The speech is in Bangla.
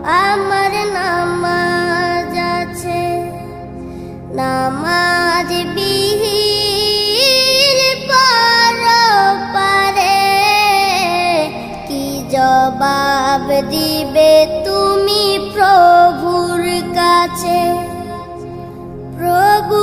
আমার নামাজ আছে, নামাজ বিহীন পরপারে কি জবাব দিবে তুমি প্রভুর কাছে? প্রভু